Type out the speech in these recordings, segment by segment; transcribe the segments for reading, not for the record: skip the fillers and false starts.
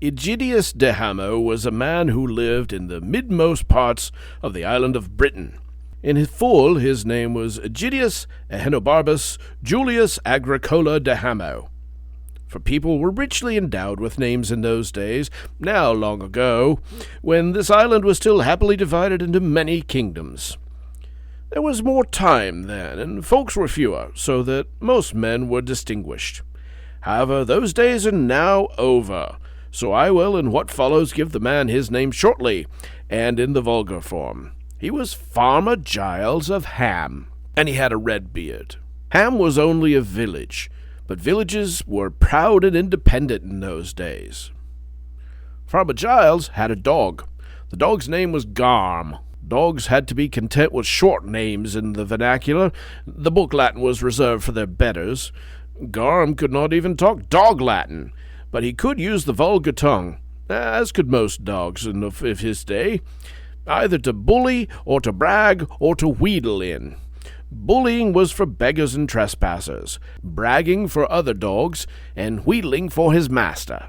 Egidius de Hamo was a man who lived in the midmost parts of the island of Britain. In his full, his name was Egidius Ahenobarbus Julius Agricola de Hamo. For people were richly endowed with names in those days, now long ago, when this island was still happily divided into many kingdoms. There was more time then, and folks were fewer, so that most men were distinguished. However, those days are now over, so I will in what follows give the man his name shortly, and in the vulgar form. He was Farmer Giles of Ham, and he had a red beard. Ham was only a village, but villages were proud and independent in those days. Farmer Giles had a dog. The dog's name was Garm. Dogs had to be content with short names in the vernacular. The book Latin was reserved for their betters. Garm could not even talk dog Latin, but he could use the vulgar tongue, as could most dogs of his day, either to bully or to brag or to wheedle in. Bullying was for beggars and trespassers, bragging for other dogs, and wheedling for his master.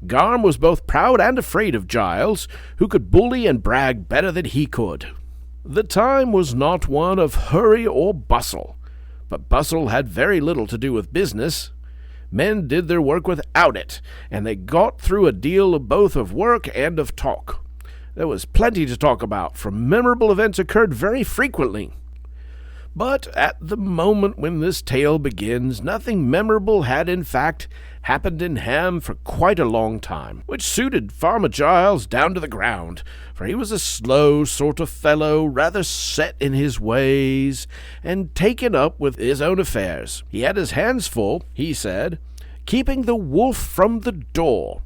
Garm was both proud and afraid of Giles, who could bully and brag better than he could. The time was not one of hurry or bustle, but bustle had very little to do with business. Men did their work without it, and they got through a deal both of work and of talk. There was plenty to talk about, for memorable events occurred very frequently. But at the moment when this tale begins, nothing memorable had in fact happened in Ham for quite a long time, which suited Farmer Giles down to the ground, for he was a slow sort of fellow, rather set in his ways, and taken up with his own affairs. He had his hands full, he said, keeping the wolf from the door.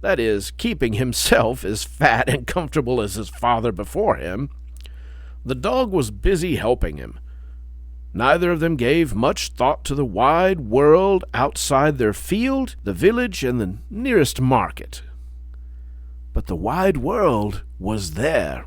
That is, keeping himself as fat and comfortable as his father before him. The dog was busy helping him. Neither of them gave much thought to the wide world outside their field, the village, and the nearest market. But the wide world was there.